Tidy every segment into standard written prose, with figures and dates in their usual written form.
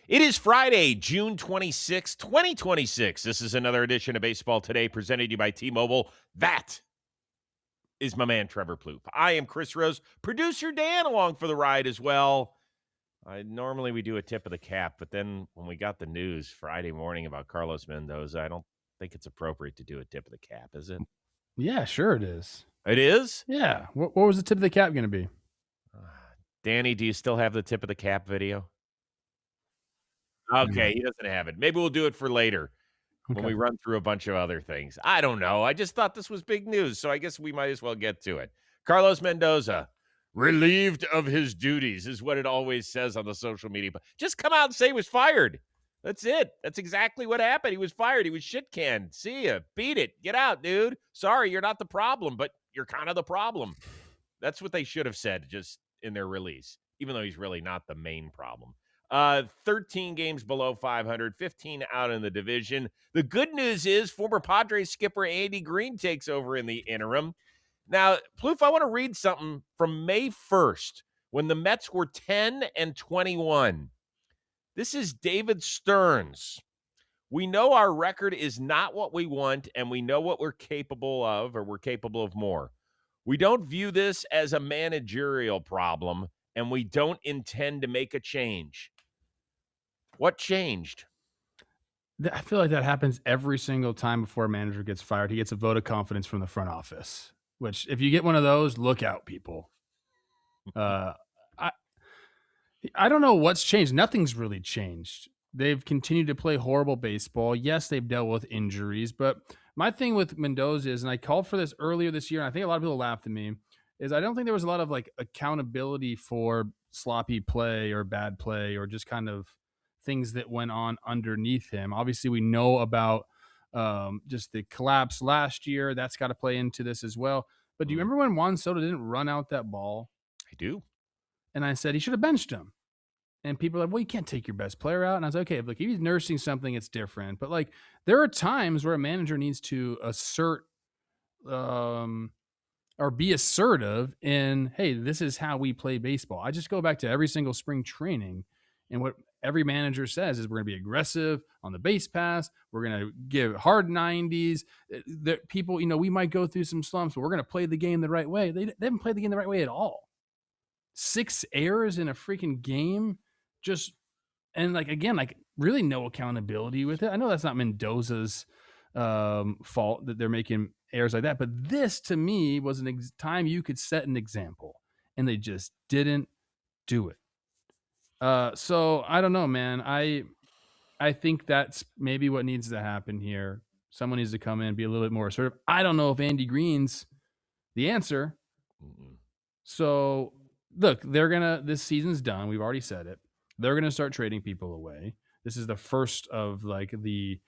It is Friday, June 26, 2026. This is another edition of Baseball Today presented to you by T-Mobile. That is my man, Trevor Plouffe. I am Chris Rose, producer Dan along for the ride as well. Normally we do a tip of the cap, but then when we got the news Friday morning about Carlos Mendoza, I don't think it's appropriate to do a tip of the cap, is it? Yeah, sure it is. It is? Yeah. What was the tip of the cap going to be? Danny, do you still have the tip of the cap video? Okay, he doesn't have it. Maybe we'll do it for later when we run through a bunch of other things. I don't know. I just thought this was big news, so I guess we might as well get to it. Carlos Mendoza, relieved of his duties, is what it always says on the social media. But just come out and say he was fired. That's it. That's exactly what happened. He was fired. He was shit canned. See ya. Beat it. Get out, dude. Sorry, you're not the problem, but you're kind of the problem. That's what they should have said just in their release, even though he's really not the main problem. 13 games below 500, 15 out in the division. The good news is former Padres skipper Andy Green takes over in the interim. Now, Plouffe, I want to read something from May 1st when the Mets were 10-21. This is David Stearns. We know our record is not what we want, and we know what we're capable of, or we're capable of more. We don't view this as a managerial problem, and we don't intend to make a change. What changed? I feel like that happens every single time before a manager gets fired. He gets a vote of confidence from the front office, which if you get one of those, look out, people. I don't know what's changed. Nothing's really changed. They've continued to play horrible baseball. Yes, they've dealt with injuries, but my thing with Mendoza is, and I called for this earlier this year, and I think a lot of people laughed at me, is I don't think there was a lot of like accountability for sloppy play or bad play or just kind of things that went on underneath him. Obviously, we know about just the collapse last year. That's got to play into this as well. But do you remember when Juan Soto didn't run out that ball? I do. And I said he should have benched him. And people are like, well, you can't take your best player out. And I was like, okay, look, if he's nursing something, it's different. But like, there are times where a manager needs to assert or be assertive in, hey, this is how we play baseball. I just go back to every single spring training, and what every manager says is we're going to be aggressive on the base pass. We're going to give hard 90s. That people, we might go through some slumps, but we're going to play the game the right way. They haven't played the game the right way at all. 6 errors in a freaking game. Just, and like, again, like really no accountability with it. I know that's not Mendoza's fault that they're making errors like that, but this to me was time you could set an example, and they just didn't do it. So I don't know, man. I think that's maybe what needs to happen here. Someone needs to come in and be a little bit more assertive. I don't know if Andy Green's the answer. So look, this season's done. We've already said it. They're going to start trading people away. This is the first of like the,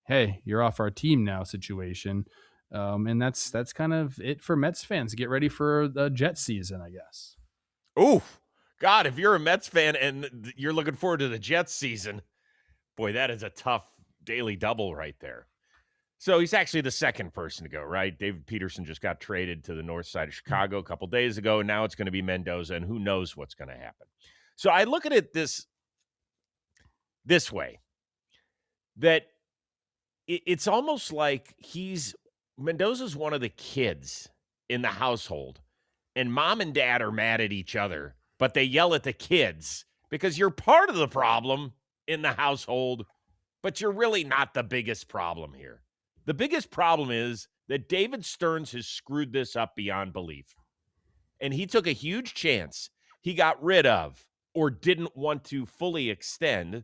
hey, you're off our team now situation. And that's kind of it for Mets fans. Get ready for the Jet season, I guess. Oof. God, if you're a Mets fan and you're looking forward to the Jets season, boy, that is a tough daily double right there. So he's actually the second person to go, right? David Peterson just got traded to the north side of Chicago a couple days ago, and now it's going to be Mendoza, and who knows what's going to happen. So I look at it this way, that it's almost like Mendoza's one of the kids in the household, and mom and dad are mad at each other, but they yell at the kids because you're part of the problem in the household, but you're really not the biggest problem here. The biggest problem is that David Stearns has screwed this up beyond belief. And he took a huge chance. He got rid of or didn't want to fully extend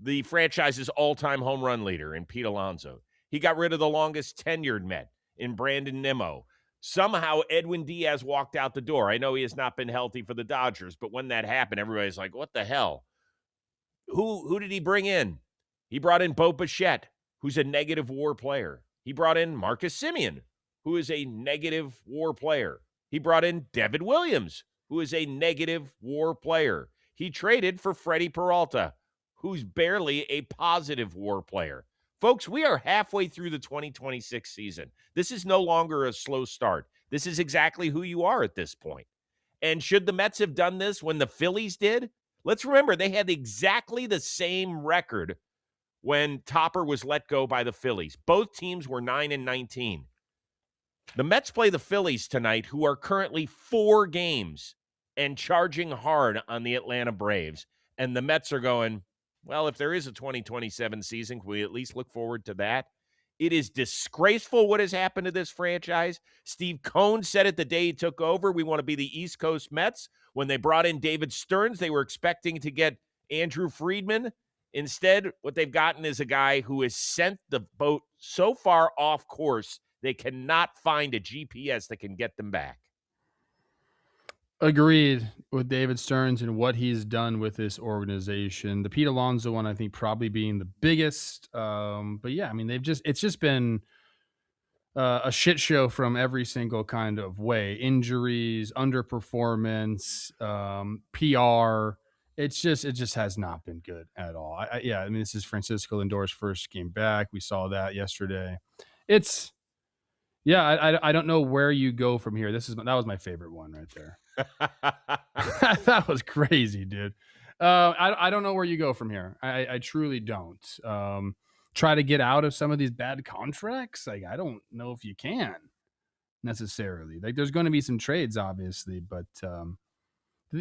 the franchise's all-time home run leader in Pete Alonso. He got rid of the longest tenured Met in Brandon Nimmo. Somehow Edwin Diaz walked out the door. I know he has not been healthy for the Dodgers, but when that happened, everybody's like, what the hell? Who did he bring in? He brought in Bo Bichette, who's a negative WAR player. He brought in Marcus Semien, who is a negative WAR player. He brought in Devin Williams, who is a negative WAR player. He traded for Freddie Peralta, who's barely a positive WAR player. Folks, we are halfway through the 2026 season. This is no longer a slow start. This is exactly who you are at this point. And should the Mets have done this when the Phillies did? Let's remember they had exactly the same record when Topper was let go by the Phillies. Both teams were 9-19. The Mets play the Phillies tonight, who are currently 4 games and charging hard on the Atlanta Braves. And the Mets are going, well, if there is a 2027 season, can we at least look forward to that? It is disgraceful what has happened to this franchise. Steve Cohn said it the day he took over. We want to be the East Coast Mets. When they brought in David Stearns, they were expecting to get Andrew Friedman. Instead, what they've gotten is a guy who has sent the boat so far off course, they cannot find a GPS that can get them back. Agreed with David Stearns and what he's done with this organization. The Pete Alonso one, I think, probably being the biggest. But yeah, I mean, it's just been a shit show from every single kind of way: injuries, underperformance, PR. It just has not been good at all. Yeah, I mean, this is Francisco Lindor's first game back. We saw that yesterday. It's yeah, I don't know where you go from here. That was my favorite one right there. That was crazy, dude. I don't know where you go from here. I truly don't. Try to get out of some of these bad contracts. Like, I don't know if you can necessarily. Like, there's going to be some trades, obviously, but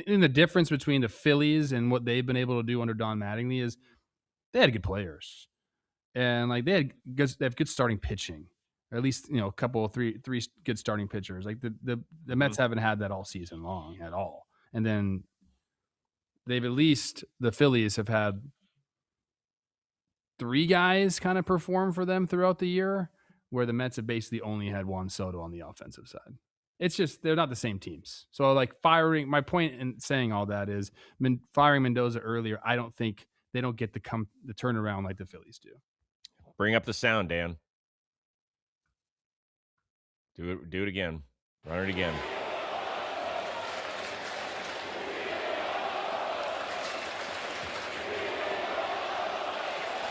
in the difference between the Phillies and what they've been able to do under Don Mattingly is they had good players, and like they have good starting pitching. Or at least a couple of three good starting pitchers. Like the Mets haven't had that all season long at all. And then the Phillies have had 3 guys kind of perform for them throughout the year, where the Mets have basically only had Juan Soto on the offensive side. It's just they're not the same teams. So like my point in saying all that is firing Mendoza earlier, I don't think they don't get the turnaround like the Phillies do. Bring up the sound, Dan. Do it again. Run it again.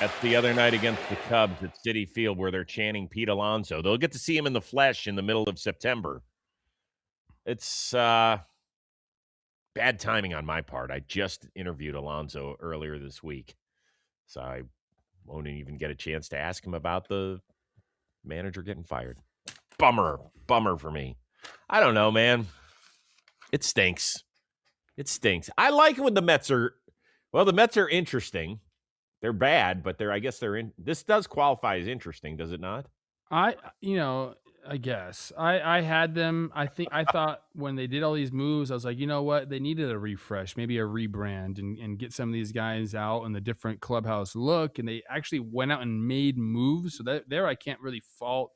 That's the other night against the Cubs at Citi Field where they're chanting Pete Alonso. They'll get to see him in the flesh in the middle of September. It's bad timing on my part. I just interviewed Alonso earlier this week, so I won't even get a chance to ask him about the manager getting fired. Bummer for me. I don't know, man. It stinks. I like it when the Mets are interesting. They're bad, but I guess they're in. This does qualify as interesting, does it not? I guess I had them. I thought when they did all these moves, I was like, you know what? They needed a refresh, maybe a rebrand and get some of these guys out in the different clubhouse look. And they actually went out and made moves. So there I can't really fault.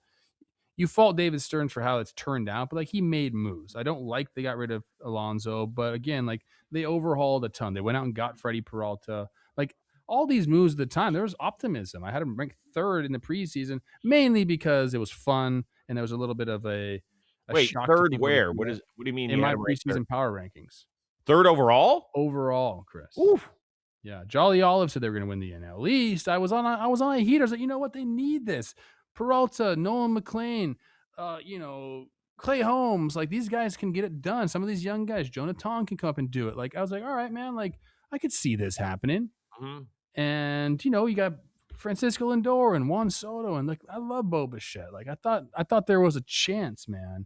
You fault David Stearns for how it's turned out, but like he made moves. I don't like they got rid of Alonso, but again, like they overhauled a ton. They went out and got Freddie Peralta. Like all these moves at the time, there was optimism. I had him ranked 3rd in the preseason, mainly because it was fun and there was a little bit of a Wait, shock to 3rd people where? What do you mean? in my preseason power rankings. 3rd overall? Overall, Chris. Oof. Yeah, Jolly Olive said they were going to win the NL East. I was on a heater. I was like, you know what? They need this. Peralta, Nolan McLean, Clay Holmes. Like these guys can get it done. Some of these young guys, Jonah Tong can come up and do it. Like I was like, all right, man. Like I could see this happening. Mm-hmm. And you got Francisco Lindor and Juan Soto, and like I love Bo Bichette. Like I thought there was a chance, man.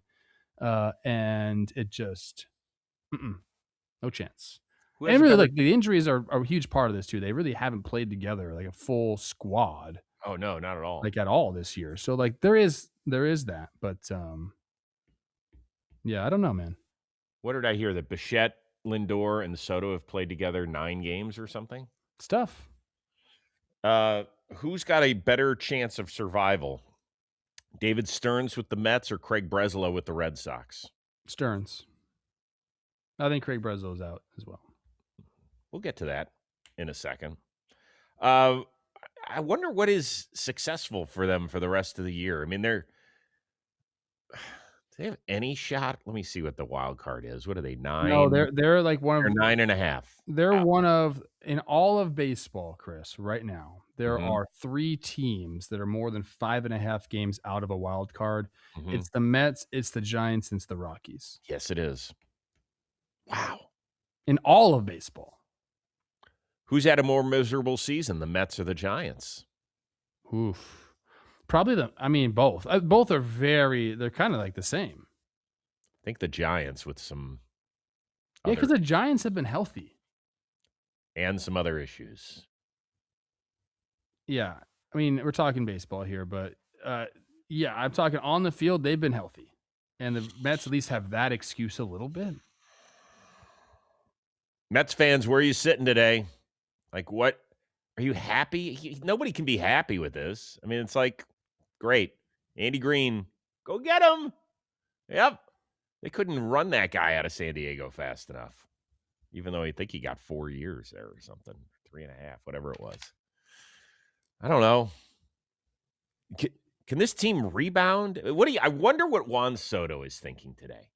And it just no chance. And really, like the injuries are a huge part of this too. They really haven't played together like a full squad. Oh no, not at all. Like at all this year. So like there is that, but yeah, I don't know, man. What did I hear? That Bichette, Lindor, and Soto have played together 9 games or something? It's tough. Who's got a better chance of survival? David Stearns with the Mets or Craig Breslow with the Red Sox? Stearns. I think Craig Breslow's out as well. We'll get to that in a second. I wonder what is successful for them for the rest of the year. I mean, do they have any shot? Let me see what the wild card is. What are they, 9? No, they're like one of 9.5. They're one of in all of baseball, Chris. Right now, there are 3 teams that are more than 5.5 games out of a wild card. It's the Mets, it's the Giants, and it's the Rockies. Yes, it is. Wow. In all of baseball. Who's had a more miserable season, the Mets or the Giants? Oof. Probably both. Both are they're kind of like the same. I think the Giants with some Yeah, because other the Giants have been healthy. and some other issues. Yeah. I mean, we're talking baseball here, but yeah, I'm talking on the field, they've been healthy. And the Mets at least have that excuse a little bit. Mets fans, where are you sitting today? Like, what are you happy? Nobody can be happy with this. I mean, it's like, great. Andy Green, go get him. Yep. They couldn't run that guy out of San Diego fast enough, even though I think he got 4 years there or something, 3.5, whatever it was. I don't know. Can this team rebound? I wonder what Juan Soto is thinking today.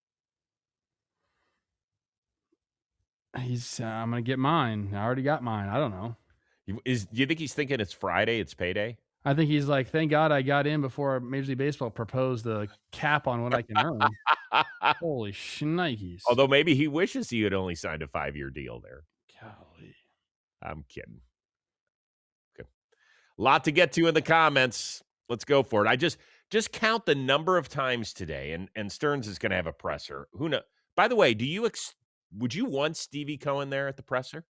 I'm gonna get mine. I already got mine. I don't know. Do you think he's thinking it's Friday, it's payday? I think he's like, thank God I got in before Major League Baseball proposed the cap on what I can earn. Holy shnikes. Although maybe he wishes he had only signed a 5-year deal there. Golly. I'm kidding. Okay. A lot to get to in the comments. Let's go for it. I just count the number of times today, and Stearns is going to have a presser. Who knows? By the way, would you want Stevie Cohen there at the presser?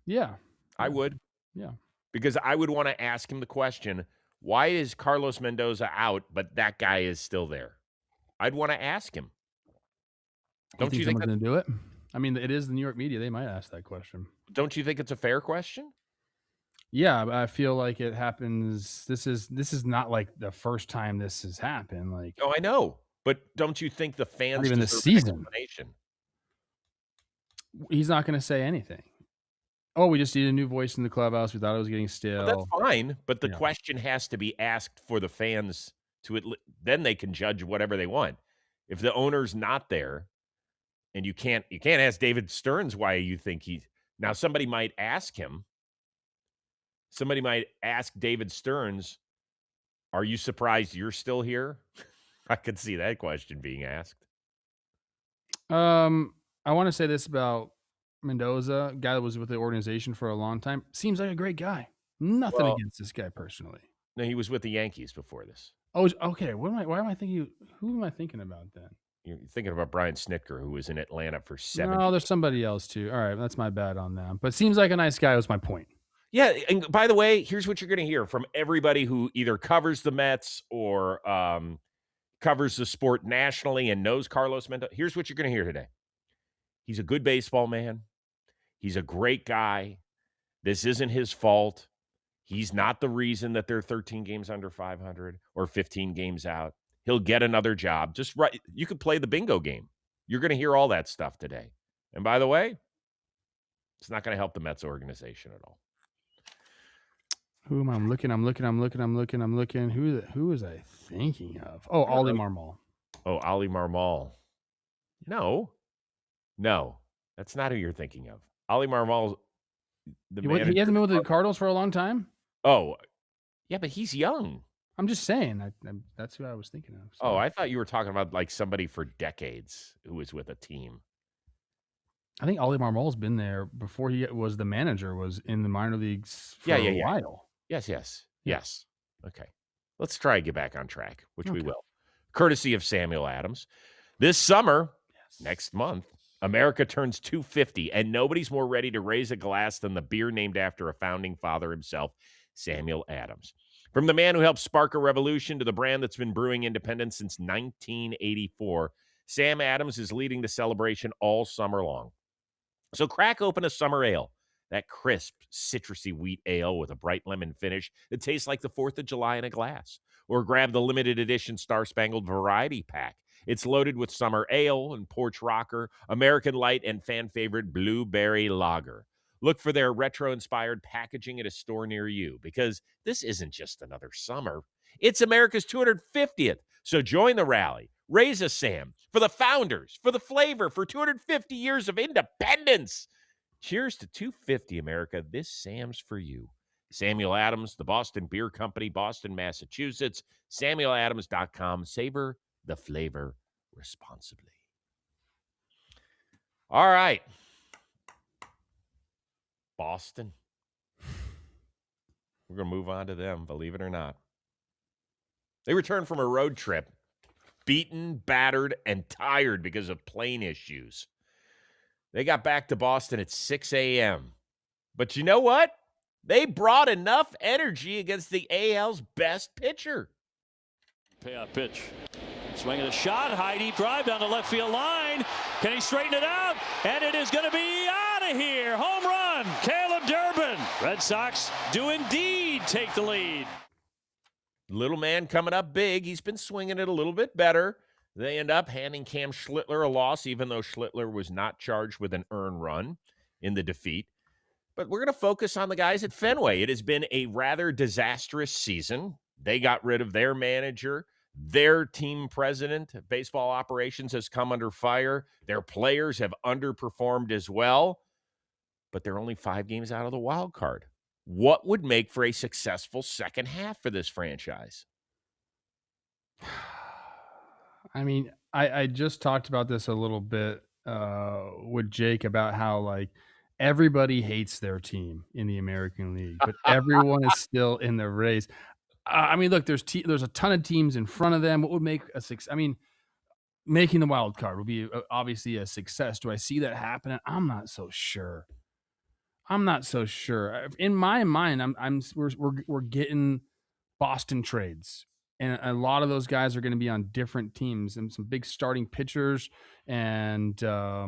Yeah. I would. Yeah. Because I would want to ask him the question, why is Carlos Mendoza out, but that guy is still there? I'd want to ask him. Don't you think someone's going to do it? I mean, it is the New York media. They might ask that question. Don't you think it's a fair question? Yeah, I feel like it happens. This is not like the first time this has happened. Like, Oh, I know. But don't you think the fans not even this deserve an season. explanation? He's not going to say anything. Oh, we just need a new voice in the clubhouse. We thought it was getting stale. Well, that's fine, but the question has to be asked for the fans then they can judge whatever they want. If the owner's not there, and you can't ask David Stearns why you think now somebody might ask him. Somebody might ask David Stearns, "Are you surprised you're still here?" I could see that question being asked. I want to say this about Mendoza, guy that was with the organization for a long time. Seems like a great guy. Nothing against this guy personally. No, he was with the Yankees before this. Oh, okay. Why am I thinking? Who am I thinking about then? You're thinking about Brian Snitker, who was in Atlanta for 7 No, there's somebody else too. All right, that's my bad on that. But seems like a nice guy was my point. Yeah, and by the way, here's what you're going to hear from everybody who either covers the Mets or covers the sport nationally and knows Carlos Mendoza. Here's what you're going to hear today. He's a good baseball man. He's a great guy. This isn't his fault. He's not the reason that they're 13 games under 500 or 15 games out. He'll get another job. Just right. You could play the bingo game. You're going to hear all that stuff today. And by the way, it's not going to help the Mets organization at all. Who am I looking? I'm looking. Who was I thinking of? Oh, Ollie Marmol. Oh, Ollie Marmol. No, that's not who you're thinking of. Ollie Marmol, He hasn't been with the Cardinals for a long time. Oh, yeah, but he's young. I'm just saying. That's who I was thinking of. So. Oh, I thought you were talking about like somebody for decades who was with a team. I think Ollie Marmol's been there before he was the manager, was in the minor leagues for a while. Yes. Okay. Let's try and get back on track, which we will. Courtesy of Samuel Adams. This summer, next month, America turns 250, and nobody's more ready to raise a glass than the beer named after a founding father himself, Samuel Adams. From the man who helped spark a revolution to the brand that's been brewing independence since 1984, Sam Adams is leading the celebration all summer long. So crack open a summer ale, that crisp, citrusy wheat ale with a bright lemon finish that tastes like the 4th of July in a glass. Or grab the limited edition Star Spangled Variety Pack. It's loaded with summer ale and porch rocker, American Light, and fan favorite blueberry lager. Look for their retro-inspired packaging at a store near you, because this isn't just another summer. It's America's 250th. So join the rally. Raise a Sam for the founders, for the flavor, for 250 years of independence. Cheers to 250, America. This Sam's for you. Samuel Adams, the Boston Beer Company, Boston, Massachusetts. SamuelAdams.com. Savor the flavor responsibly. All right. Boston. We're going to move on to them, believe it or not. They returned from a road trip, beaten, battered, and tired because of plane issues. They got back to Boston at 6 a.m. But you know what? They brought enough energy against the AL's best pitcher. Payoff pitch. Swinging a shot, high deep drive down the left field line. Can he straighten it out? And it is going to be out of here. Home run, Caleb Durbin. Red Sox do indeed take the lead. Little man coming up big. He's been swinging it a little bit better. They end up handing Cam Schlittler a loss, even though Schlittler was not charged with an earned run in the defeat. But we're going to focus on the guys at Fenway. It has been a rather disastrous season. They got rid of their manager. Their team president of baseball operations has come under fire. Their players have underperformed as well. But they're only 5 games out of the wild card. What would make for a successful second half for this franchise? I mean, I just talked about this a little bit with Jake about how, like, everybody hates their team in the American League, but everyone is still in the race. I mean, look, there's a ton of teams in front of them. What would make a success? I mean, making the wild card would be obviously a success. Do I see that happening? I'm not so sure. In my mind, we're getting Boston trades, and a lot of those guys are going to be on different teams, and some big starting pitchers and a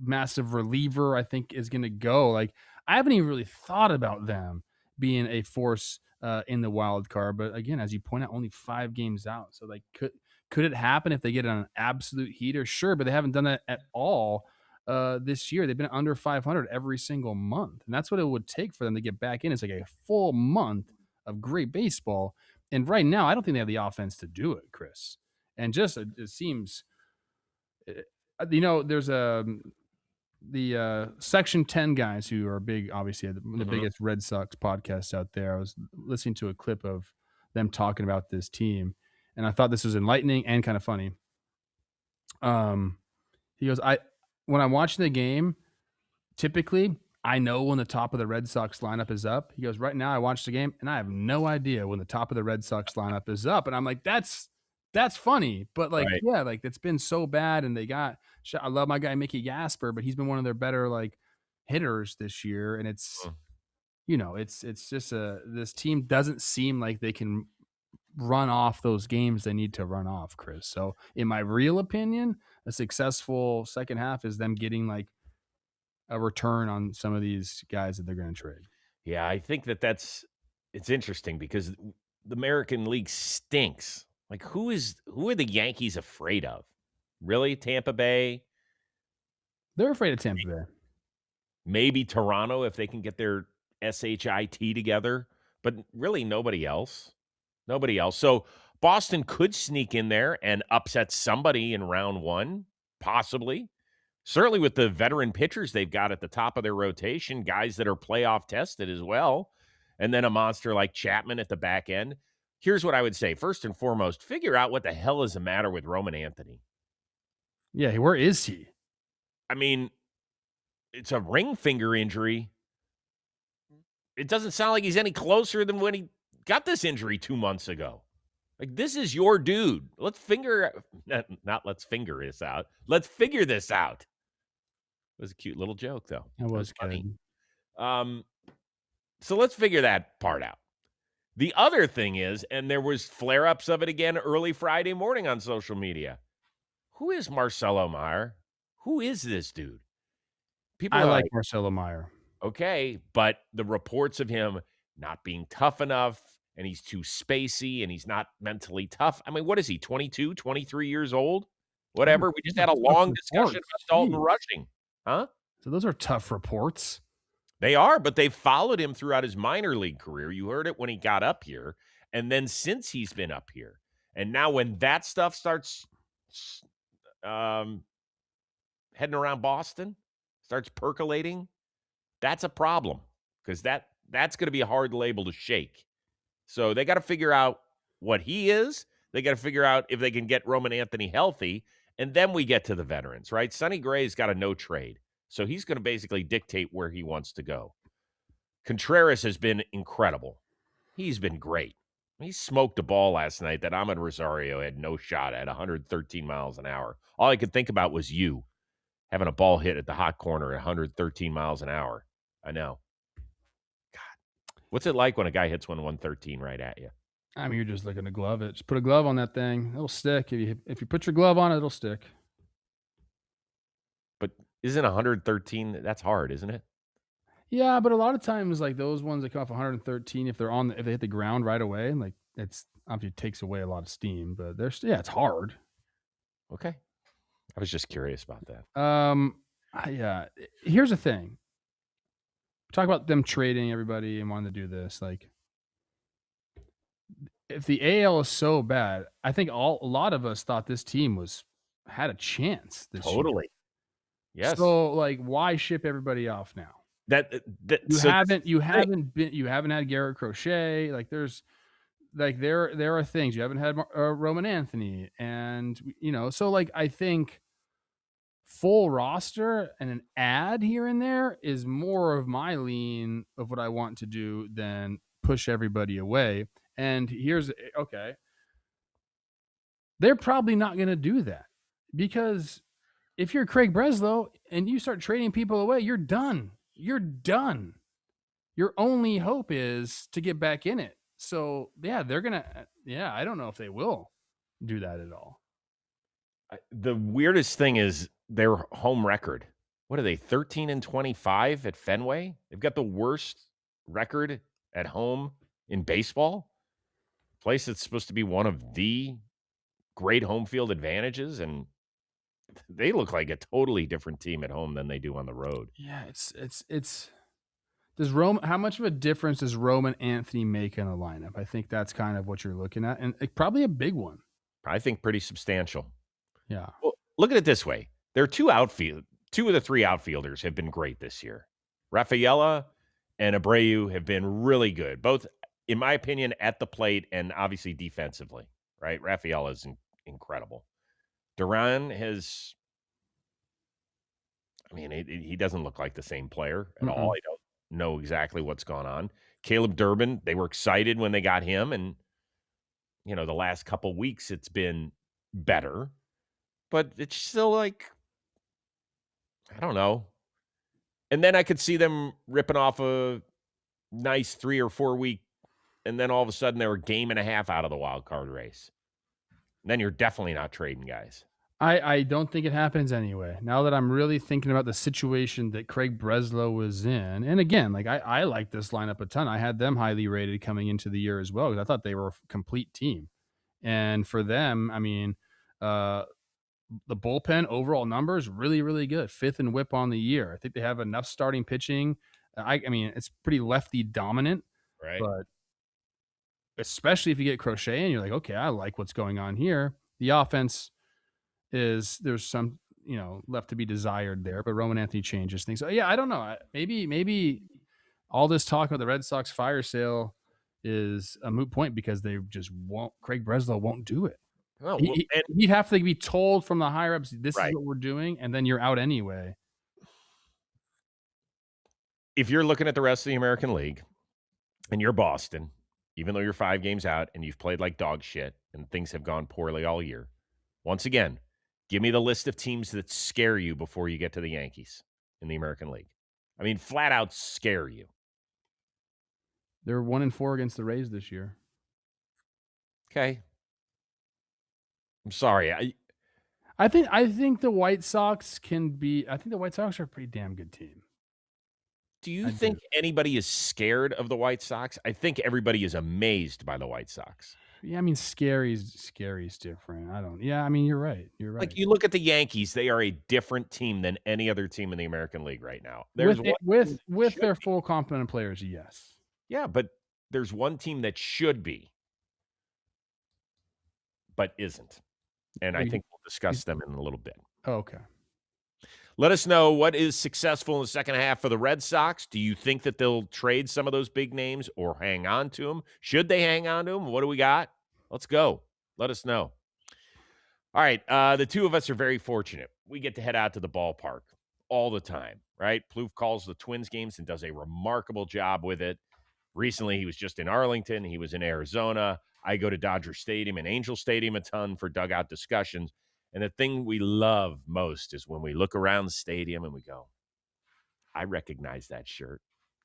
massive reliever, I think, is going to go. Like, I haven't even really thought about them being a force in the wild card, but again, as you point out, only 5 games out. So, like, could it happen if they get an absolute heater? Sure, but they haven't done that at all this year. They've been under 500 every single month, and that's what it would take for them to get back in. It's like a full month of great baseball, and right now, I don't think they have the offense to do it, Chris. And just it seems, there's the Section 10 guys who are big, obviously the biggest Red Sox podcast out there. I was listening to a clip of them talking about this team, and I thought this was enlightening and kind of funny. He goes, when I'm watching the game, typically I know when the top of the Red Sox lineup is up. He goes, right now I watched the game and I have no idea when the top of the Red Sox lineup is up. And I'm like, that's funny. But like, Right. yeah, like it's been so bad. And I love my guy, Mickey Gasper, but he's been one of their better like hitters this year. And it's just this team doesn't seem like they can run off those games they need to run off, Chris. So in my real opinion, a successful second half is them getting like a return on some of these guys that they're going to trade. Yeah, I think it's interesting because the American League stinks. Like, who are the Yankees afraid of? Really? Tampa Bay? They're afraid of Tampa Bay. Maybe Toronto if they can get their SHIT together, but really nobody else. Nobody else. So Boston could sneak in there and upset somebody in round 1, possibly. Certainly with the veteran pitchers they've got at the top of their rotation, guys that are playoff tested as well, and then a monster like Chapman at the back end. Here's what I would say. First and foremost, figure out what the hell is the matter with Roman Anthony. Yeah, where is he? I mean, it's a ring finger injury. It doesn't sound like he's any closer than when he got this injury 2 months ago. Like, this is your dude. Let's figure this out. Let's figure this out. It was a cute little joke, though. That was funny. good. So let's figure that part out. The other thing is, and there was flare-ups of it again early Friday morning on social media. Who is Marcelo Meyer? Who is this dude? I like Marcelo Meyer. Okay, but the reports of him not being tough enough, and he's too spacey, and he's not mentally tough. I mean, what is he, 22, 23 years old? Whatever. We just had a long discussion about Dalton Rushing. Huh? So those are tough reports. They are, but they've followed him throughout his minor league career. You heard it when he got up here, and then since he's been up here. And now when that stuff starts heading around Boston, starts percolating, that's a problem because that's going to be a hard label to shake. So they got to figure out what he is. They got to figure out if they can get Roman Anthony healthy. And then we get to the veterans, right? Sonny Gray's got a no trade. So he's going to basically dictate where he wants to go. Contreras has been incredible. He's been great. He smoked a ball last night that Ahmed Rosario had no shot at 113 miles an hour. All I could think about was you having a ball hit at the hot corner at 113 miles an hour. I know. God. What's it like when a guy hits one 113 right at you? I mean, you're just looking to glove it. Just put a glove on that thing. It'll stick. If you put your glove on it, it'll stick. But isn't 113, that's hard, isn't it? Yeah, but a lot of times, like those ones that come off 113, if they hit the ground right away, like it's obviously takes away a lot of steam. But it's hard. Okay. I was just curious about that. Yeah. Here's the thing. Talk about them trading everybody and wanting to do this. Like, if the AL is so bad, I think a lot of us thought this team had a chance this year. Totally. Yes. So, like, why ship everybody off now? You haven't had Garrett Crochet. Like, there are things you haven't had Roman Anthony, and so like I think full roster and an ad here and there is more of my lean of what I want to do than push everybody away. And okay. They're probably not going to do that because if you're Craig Breslow and you start trading people away, you're done. You're done. Your only hope is to get back in it. So, yeah, I don't know if they will do that at all. The weirdest thing is their home record. What are they, 13-25 at Fenway? They've got the worst record at home in baseball. Place that's supposed to be one of the great home field advantages, and they look like a totally different team at home than they do on the road. Yeah, it's how much of a difference does Roman Anthony make in a lineup? I think that's kind of what you're looking at, and probably a big one. I think pretty substantial. Yeah. Well, look at it this way. There are two of the three outfielders have been great this year. Rafaela and Abreu have been really good, both, in my opinion, at the plate and obviously defensively, right? Rafaela is incredible. Duran has, he doesn't look like the same player at all. I don't know exactly what's gone on. Caleb Durbin, they were excited when they got him, and, the last couple weeks it's been better. But it's still like, I don't know. And then I could see them ripping off a nice 3 or 4 week, and then all of a sudden they were a game and a half out of the wild card race. And then you're definitely not trading guys. I don't think it happens anyway. Now that I'm really thinking about the situation that Craig Breslow was in, and again, like I like this lineup a ton. I had them highly rated coming into the year as well because I thought they were a complete team. And for them, the bullpen overall numbers really, really good. 5th in WHIP on the year. I think they have enough starting pitching. It's pretty lefty dominant, right? But especially if you get Crochet and you're like, okay, I like what's going on here. The offense there's some left to be desired there, but Roman Anthony changes things. So yeah, I don't know. Maybe all this talk about the Red Sox fire sale is a moot point because they just won't. Craig Breslow won't do it. Well, he'd have to be told from the higher ups, this right. is what we're doing, and then you're out anyway. If you're looking at the rest of the American League and you're Boston, even though you're 5 games out and you've played like dog shit and things have gone poorly all year, once again, give me the list of teams that scare you before you get to the Yankees in the American League. Flat out scare you. They're 1-4 against the Rays this year. Okay. I'm sorry. I think the White Sox I think the White Sox are a pretty damn good team. Do you think anybody is scared of the White Sox? I think everybody is amazed by the White Sox. Yeah, scary's different. You're right. You're right. Like, you look at the Yankees, they are a different team than any other team in the American League right now. With their full complement of players, yes. Yeah, but there's one team that should be, but isn't. And I think we'll discuss them in a little bit. Oh, okay. Let us know what is successful in the second half for the Red Sox. Do you think that they'll trade some of those big names or hang on to them? Should they hang on to them? What do we got? Let's go. Let us know. All right, the two of us are very fortunate. We get to head out to the ballpark all the time, right? Plouffe calls the Twins games and does a remarkable job with it. Recently, he was just in Arlington. He was in Arizona. I go to Dodger Stadium and Angel Stadium a ton for dugout discussions. And the thing we love most is when we look around the stadium and we go, I recognize that shirt.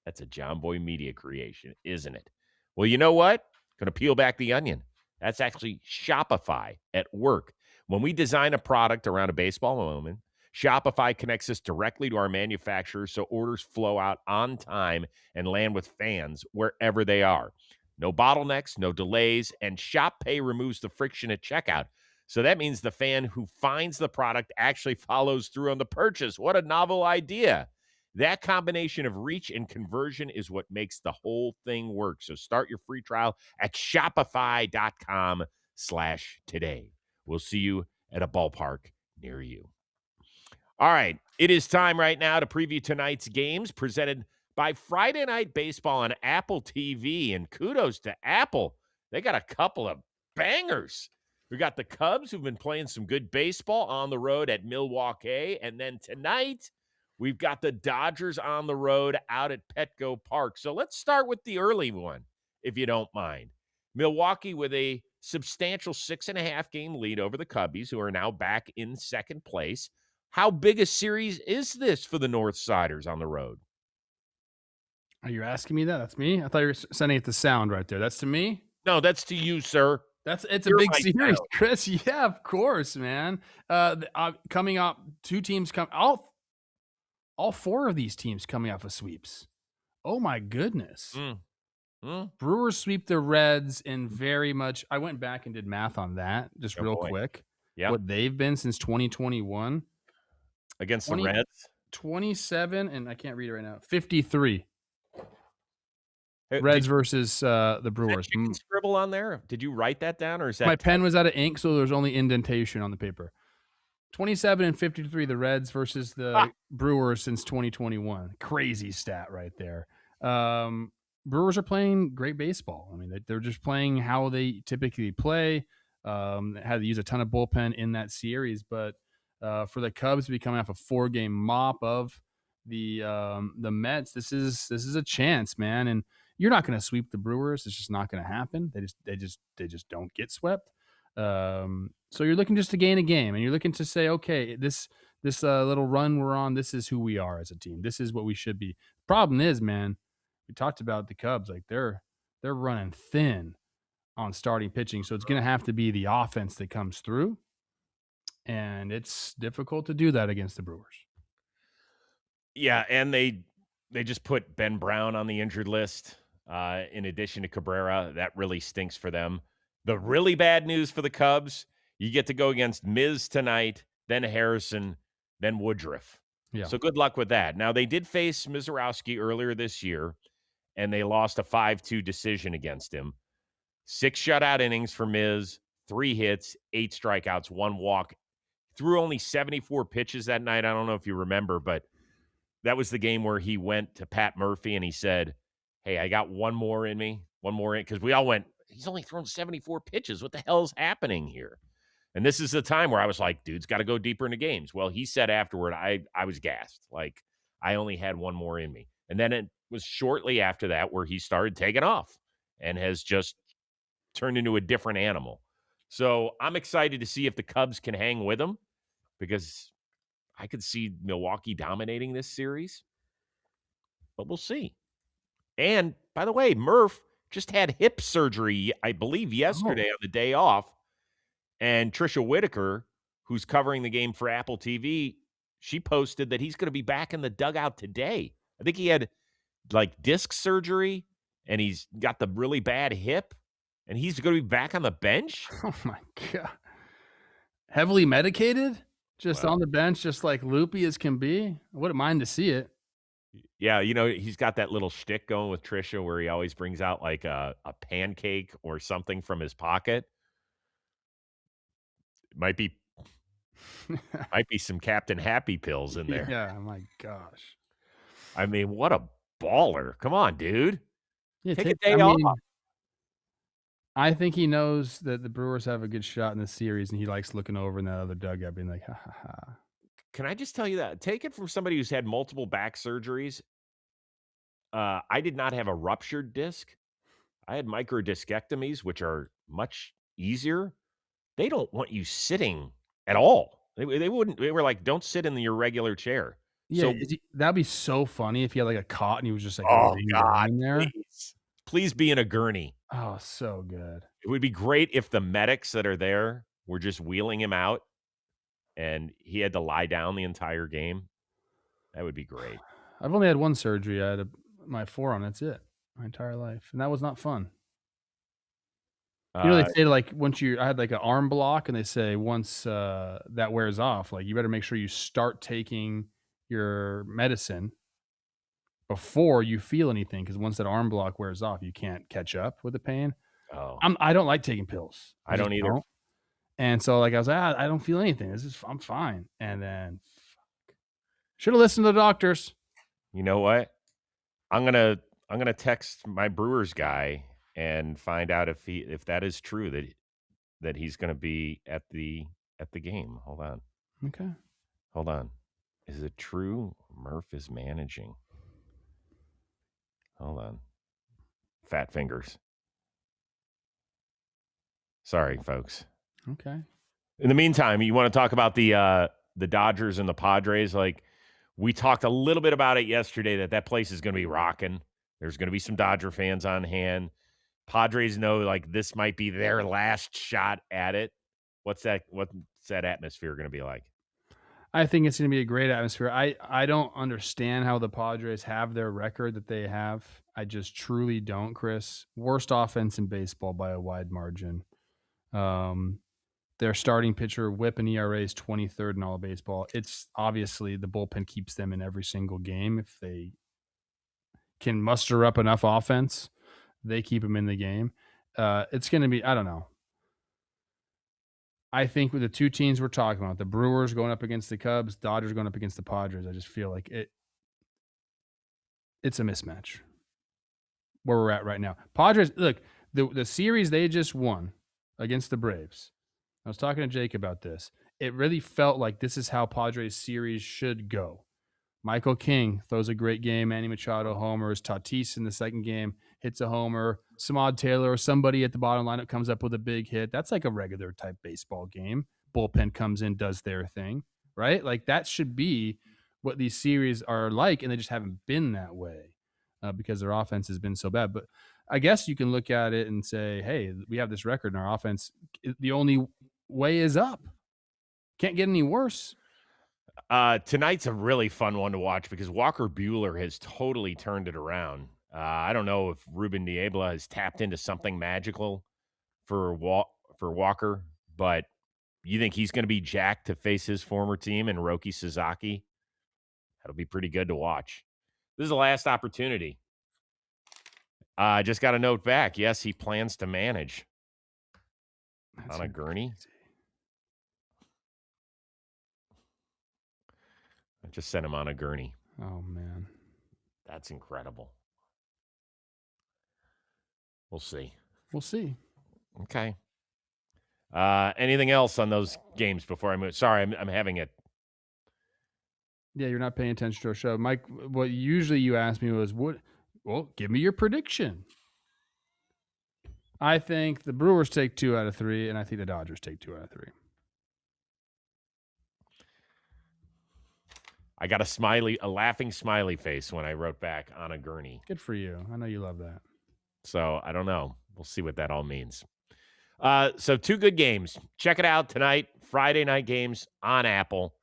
That's a John Boy Media creation, isn't it? Well, you know what? Going to peel back the onion. That's actually Shopify at work. When we design a product around a baseball moment, Shopify connects us directly to our manufacturers so orders flow out on time and land with fans wherever they are. No bottlenecks, no delays, and ShopPay removes the friction at checkout. So that means the fan who finds the product actually follows through on the purchase. What a novel idea. That combination of reach and conversion is what makes the whole thing work. So start your free trial at shopify.com/today. We'll see you at a ballpark near you. All right, it is time right now to preview tonight's games presented by Friday Night Baseball on Apple TV. And kudos to Apple. They got a couple of bangers. We got the Cubs, who've been playing some good baseball on the road at Milwaukee. And then tonight, we've got the Dodgers on the road out at Petco Park. So let's start with the early one, if you don't mind. Milwaukee with a substantial 6.5 game lead over the Cubbies, who are now back in second place. How big a series is this for the North Siders on the road? Are you asking me that? That's me? I thought you were sending it to sound right there. That's to me? No, that's to you, sir. It's a You're big my series, sound. Chris. Yeah, of course, man. Coming up, two teams all four of these teams coming off of sweeps. Oh my goodness. Brewers sweep the Reds in very much. I went back and did math on that just real quick. Yeah. What they've been since 2021 Against the Reds? 27, and I can't read it right now. 53. Hey, Reds versus the Brewers. Chicken scribble on there? Did you write that down, or is that My pen was out of ink, so there's only indentation on the paper. 27 and 53, the Reds versus the Brewers since 2021. Crazy stat right there. Brewers are playing great baseball. I mean, they're just playing how they typically play. Had to use a ton of bullpen in that series, but for the Cubs to be coming off a 4-game mop of the Mets, this is a chance, man. And you're not going to sweep the Brewers. It's just not going to happen. They just don't get swept. So you're looking just to gain a game, and you're looking to say, okay, this little run we're on, this is who we are as a team. This is what we should be. Problem is, man, we talked about the Cubs, like they're running thin on starting pitching, so it's going to have to be the offense that comes through, and it's difficult to do that against the Brewers. Yeah, and they just put Ben Brown on the injured list in addition to Cabrera. That really stinks for them. The really bad news for the Cubs, you get to go against Miz tonight, then Harrison, then Woodruff. Yeah. So good luck with that. Now, they did face Mizorowski earlier this year, and they lost a 5-2 decision against him. 6 shutout innings for Miz, 3 hits, 8 strikeouts, 1 walk. Threw only 74 pitches that night. I don't know if you remember, but that was the game where he went to Pat Murphy and he said, hey, I got one more in me, because we all went, he's only thrown 74 pitches. What the hell's happening here? And this is the time where I was like, dude's got to go deeper into games. Well, he said afterward, I was gassed. Like, I only had one more in me. And then it was shortly after that where he started taking off and has just turned into a different animal. So I'm excited to see if the Cubs can hang with him, because I could see Milwaukee dominating this series. But we'll see. And, by the way, Murph just had hip surgery, I believe, yesterday on the day off. And Trisha Whitaker, who's covering the game for Apple TV, she posted that he's going to be back in the dugout today. I think he had, like, disc surgery, and he's got the really bad hip, and he's going to be back on the bench? Oh, my God. Heavily medicated? Just on the bench, just like loopy as can be? I wouldn't mind to see it. Yeah, he's got that little shtick going with Trisha where he always brings out like a pancake or something from his pocket. Might be some Captain Happy pills in there. Yeah, my gosh. I mean, what a baller. Come on, dude. Yeah, take a day off. I think he knows that the Brewers have a good shot in the series, and he likes looking over in that other dugout, being like, "Ha ha ha." Can I just tell you that? Take it from somebody who's had multiple back surgeries. I did not have a ruptured disc. I had microdiscectomies, which are much easier. They don't want you sitting at all. They wouldn't. They were like, "Don't sit in your regular chair." Yeah, So, that'd be so funny if he had like a cot and he was just like oh laying down God, in there. please be in a gurney. Oh, so good. It would be great if the medics that are there were just wheeling him out, and he had to lie down the entire game. That would be great. I've only had one surgery. I had my forearm. That's it. My entire life, and that was not fun. They say like I had like an arm block, and they say once that wears off, like you better make sure you start taking your medicine before you feel anything, because once that arm block wears off, you can't catch up with the pain. Oh, I don't like taking pills. I just don't either. And so like I was like, I don't feel anything. I'm fine. And then should have listened to the doctors. You know what? I'm gonna text my Brewers guy and find out if that is true that he's gonna be at the game. Hold on. Okay. Hold on. Is it true Murph is managing? Hold on. Fat fingers. Sorry, folks. Okay. In the meantime, you want to talk about the Dodgers and the Padres? Like, we talked a little bit about it yesterday that place is going to be rocking. There's going to be some Dodger fans on hand. Padres know like this might be their last shot at it. What's that atmosphere going to be like? I think it's going to be a great atmosphere. I don't understand how the Padres have their record that they have. I just truly don't, Chris. Worst offense in baseball by a wide margin. Their starting pitcher whip and ERA is 23rd in all of baseball. It's obviously the bullpen keeps them in every single game. If they can muster up enough offense, they keep them in the game. It's going to be, I don't know. I think with the two teams we're talking about, the Brewers going up against the Cubs, Dodgers going up against the Padres, I just feel like it's a mismatch where we're at right now. Padres, look, the series they just won against the Braves. I was talking to Jake about this. It really felt like this is how Padres series should go. Michael King throws a great game. Manny Machado homers. Tatis in the second game hits a homer. Samad Taylor or somebody at the bottom lineup comes up with a big hit. That's like a regular type baseball game. Bullpen comes in, does their thing, right? Like that should be what these series are like, and they just haven't been that way because their offense has been so bad. But I guess you can look at it and say, hey, we have this record in our offense. The only way is up. Can't get any worse. Tonight's a really fun one to watch because Walker Buehler has totally turned it around. I don't know if Ruben Niebla has tapped into something magical for Walker, but you think he's going to be jacked to face his former team and Roki Sasaki? That'll be pretty good to watch. This is the last opportunity. I just got a note back. Yes, he plans to manage. That's on a gurney. Crazy. I just sent him on a gurney. Oh, man. That's incredible. We'll see. We'll see. Okay. Anything else on those games before I move? Sorry, I'm having it. Yeah, you're not paying attention to our show. Mike, what usually you ask me was, well, give me your prediction. I think the Brewers take 2 out of 3, and I think the Dodgers take 2 out of 3. I got a laughing smiley face when I wrote back on a gurney. Good for you. I know you love that. So I don't know. We'll see what that all means. So 2 good games. Check it out tonight. Friday night games on Apple.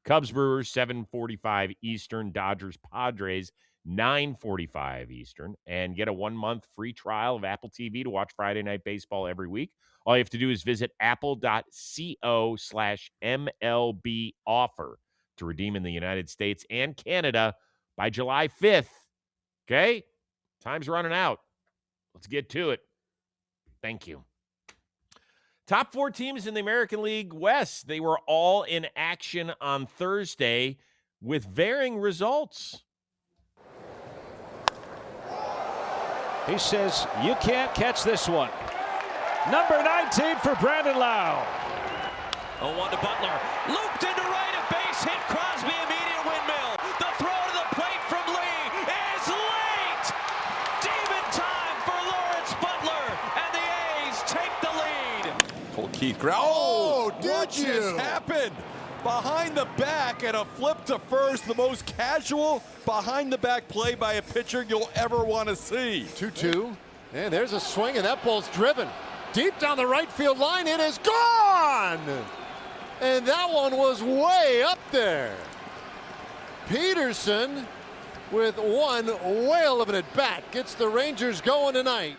Cubs Brewers 7:45 Eastern. Dodgers Padres 9:45 Eastern. And get a 1-month free trial of Apple TV to watch Friday Night Baseball every week. All you have to do is visit apple.co/MLB offer to redeem in the United States and Canada by July 5th. Okay? Time's running out. Let's get to it. Thank you. Top 4 teams in the American League West. They were all in action on Thursday with varying results. He says, you can't catch this one. Number 19 for Brandon Lau. 0-1 to Butler. Looped into right, a base hit. Crosby, immediate windmill. The throw to the plate from Lee is late. Demon time for Lawrence Butler, and the A's take the lead. Cole Keith. What just happened? Behind the back and a flip to first, the most casual behind the back play by a pitcher you'll ever want to see. 2-2, and there's a swing, and that ball's driven deep down the right field line. It is gone, and that one was way up there. Peterson, with one whale of an at-bat, gets the Rangers going tonight.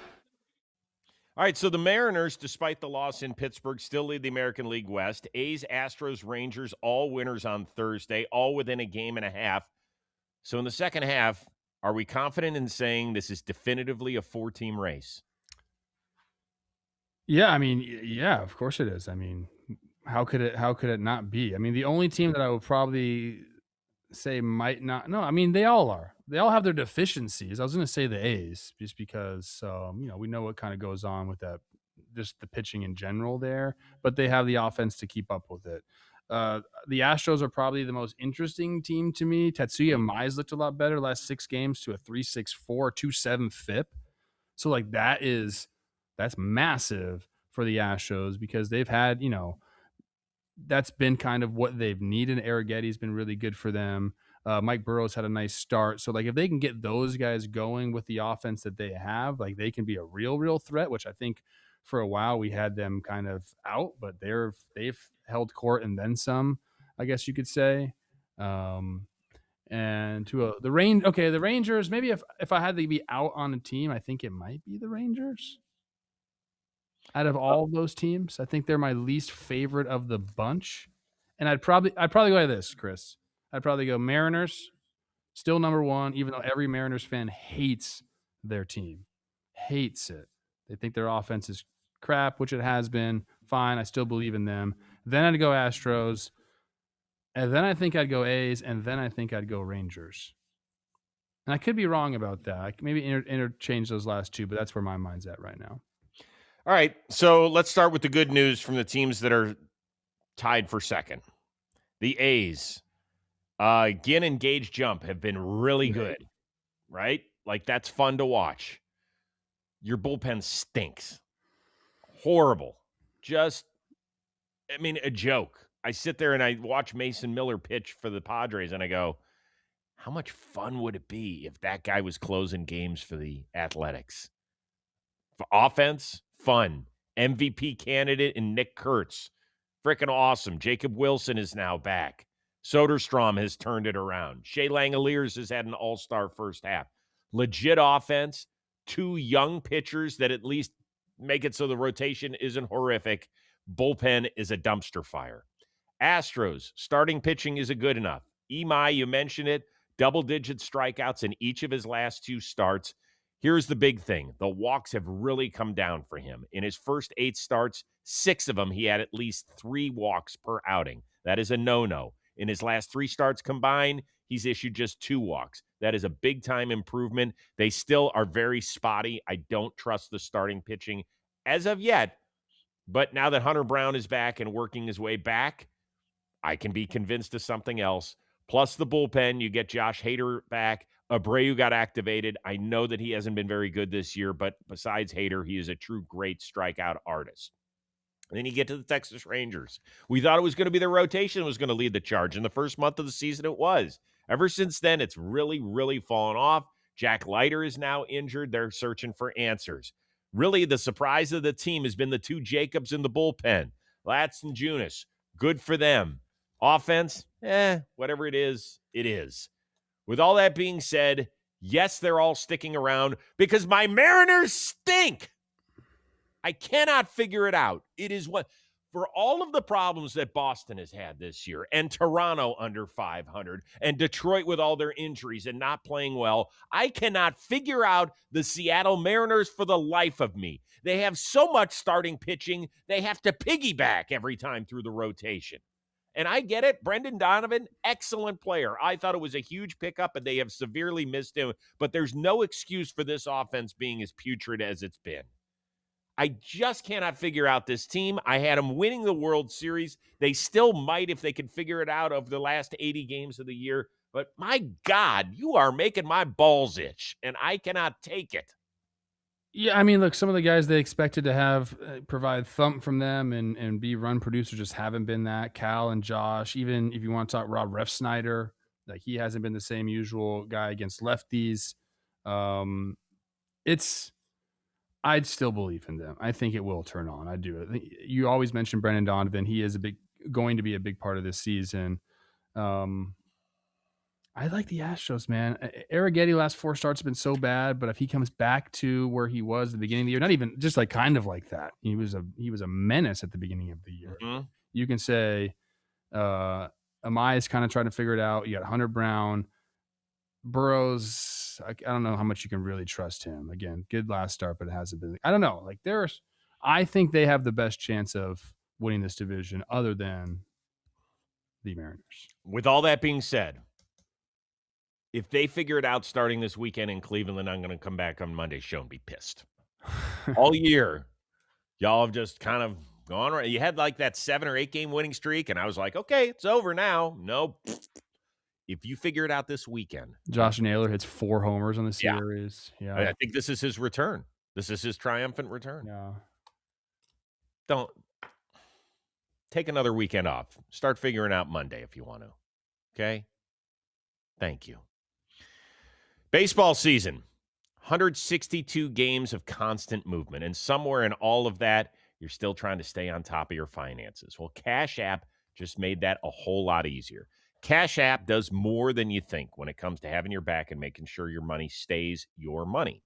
All right, so the Mariners, despite the loss in Pittsburgh, still lead the American League West. A's, Astros, Rangers, all winners on Thursday, all within a game and a half. So in the second half, are we confident in saying this is definitively a 4-team race? Yeah, I mean, yeah, of course it is. I mean, how could it not be? I mean, the only team that I would probably say might not. No, I mean, they all are. They all have their deficiencies. I was going to say the A's just because, we know what kind of goes on with that, just the pitching in general there, but they have the offense to keep up with it. The Astros are probably the most interesting team to me. Tetsuya Mize looked a lot better last 6 games to a 3.64, 2.7 FIP. So like that's massive for the Astros because they've had, that's been kind of what they've needed. Arrigetti's been really good for them. Mike Burrow's had a nice start. So, like, if they can get those guys going with the offense that they have, like, they can be a real threat, which I think for a while we had them kind of out, but they've held court and then some, I guess you could say. And to the Rangers, maybe if I had to be out on a team, I think it might be the Rangers. Out of all of those teams, I think they're my least favorite of the bunch. And I'd probably go like this, Chris. I'd probably go Mariners, still number 1, even though every Mariners fan hates their team. Hates it. They think their offense is crap, which it has been. Fine, I still believe in them. Then I'd go Astros. And then I think I'd go A's. And then I think I'd go Rangers. And I could be wrong about that. I could maybe interchange those last two, but that's where my mind's at right now. All right, so let's start with the good news from the teams that are tied for second. The A's. Ginn and Gage Jump have been really good, right? Like, that's fun to watch. Your bullpen stinks. Horrible. Just, a joke. I sit there and I watch Mason Miller pitch for the Padres, and I go, how much fun would it be if that guy was closing games for the Athletics? For offense, fun. MVP candidate in Nick Kurtz. Freaking awesome. Jacob Wilson is now back. Soderstrom has turned it around. Shea Langoliers has had an all-star first half. Legit offense. 2 young pitchers that at least make it so the rotation isn't horrific. Bullpen is a dumpster fire. Astros, starting pitching isn't good enough. Imai, you mentioned it, double-digit strikeouts in each of his last 2 starts. Here's the big thing. The walks have really come down for him. In his first 8 starts, 6 of them, he had at least 3 walks per outing. That is a no-no. In his last 3 starts combined, he's issued just 2 walks. That is a big-time improvement. They still are very spotty. I don't trust the starting pitching as of yet. But now that Hunter Brown is back and working his way back, I can be convinced of something else. Plus the bullpen, you get Josh Hader back. Abreu got activated. I know that he hasn't been very good this year, but besides Hader, he is a true great strikeout artist. And then you get to the Texas Rangers. We thought it was going to be the rotation that was going to lead the charge. In the first month of the season, it was. Ever since then, it's really fallen off. Jack Leiter is now injured. They're searching for answers. Really, the surprise of the team has been the 2 Jacobs in the bullpen. Latz and Junis. Good for them. Offense, whatever it is, it is. With all that being said, yes, they're all sticking around because my Mariners stink. I cannot figure it out. It is what, for all of the problems that Boston has had this year, and Toronto under 500, and Detroit with all their injuries and not playing well, I cannot figure out the Seattle Mariners for the life of me. They have so much starting pitching, they have to piggyback every time through the rotation. And I get it. Brendan Donovan, excellent player. I thought it was a huge pickup, and they have severely missed him. But there's no excuse for this offense being as putrid as it's been. I just cannot figure out this team. I had them winning the World Series. They still might if they can figure it out over the last 80 games of the year. But my God, you are making my balls itch, and I cannot take it. Yeah, I mean, look, some of the guys they expected to have provide thump from them and be run producers just haven't been that. Cal and Josh, even if you want to talk Rob Refsnyder, like he hasn't been the same usual guy against lefties. Um, it's I'd still believe in them. I think it will turn on. I do. I think you always mention Brendan Donovan. He is going to be a big part of this season. Um, I like the Astros, man. Arrighetti last 4 starts have been so bad, but if he comes back to where he was at the beginning of the year, not even just like kind of like that, he was a menace at the beginning of the year. Mm-hmm. You can say Amai is kind of trying to figure it out. You got Hunter Brown, Burrows. I don't know how much you can really trust him. Again, good last start, but it hasn't been. I don't know. Like I think they have the best chance of winning this division, other than the Mariners. With all that being said, if they figure it out starting this weekend in Cleveland, I'm going to come back on Monday's show and be pissed. All year, y'all have just kind of gone right. You had like that 7 or 8 game winning streak, and I was like, okay, it's over now. Nope. If you figure it out this weekend. Josh Naylor hits 4 homers on the series. Yeah. I think this is his return. This is his triumphant return. Yeah. Don't take another weekend off. Start figuring out Monday if you want to. Okay? Thank you. Baseball season, 162 games of constant movement, and somewhere in all of that, you're still trying to stay on top of your finances. Well, Cash App just made that a whole lot easier. Cash App does more than you think when it comes to having your back and making sure your money stays your money.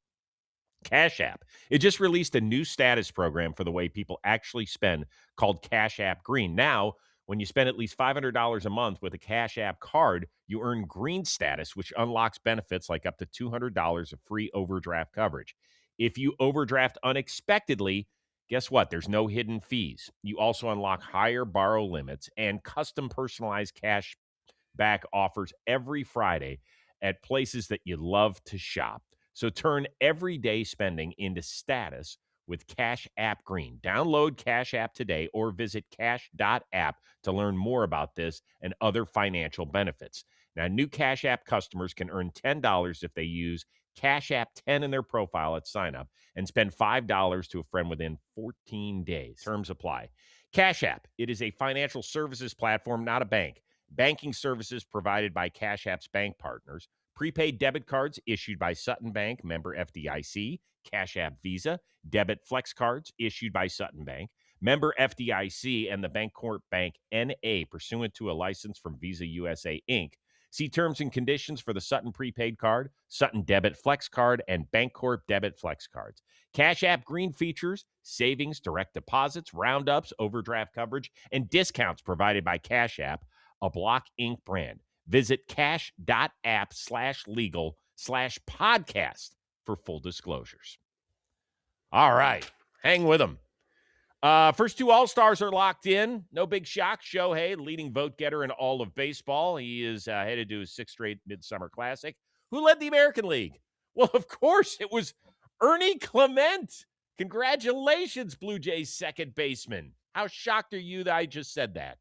Cash App, it just released a new status program for the way people actually spend called Cash App Green. Now, when you spend at least $500 a month with a Cash App card, you earn green status, which unlocks benefits like up to $200 of free overdraft coverage. If you overdraft unexpectedly, guess what? There's no hidden fees. You also unlock higher borrow limits and custom personalized cash back offers every Friday at places that you love to shop. So turn everyday spending into status with Cash App Green. Download Cash App today or visit cash.app to learn more about this and other financial benefits. Now, new Cash App customers can earn $10 if they use Cash App 10 in their profile at sign up and spend $5 to a friend within 14 days. Terms apply. Cash App, it is a financial services platform, not a bank. Banking services provided by Cash App's bank partners. Prepaid debit cards issued by Sutton Bank, member FDIC. Cash App Visa. Debit flex cards issued by Sutton Bank, member FDIC, and the Bancorp Bank N.A. pursuant to a license from Visa USA, Inc. See terms and conditions for the Sutton prepaid card, Sutton debit flex card, and Bancorp debit flex cards. Cash App Green features savings, direct deposits, roundups, overdraft coverage, and discounts provided by Cash App, a Block Inc. brand. Visit cash.app/legal/podcast for full disclosures. All right. Hang with them. First 2 All-Stars are locked in. No big shock. Shohei, leading vote getter in all of baseball. He is headed to his 6th straight Midsummer Classic. Who led the American League? Well, of course, it was Ernie Clement. Congratulations, Blue Jays second baseman. How shocked are you that I just said that?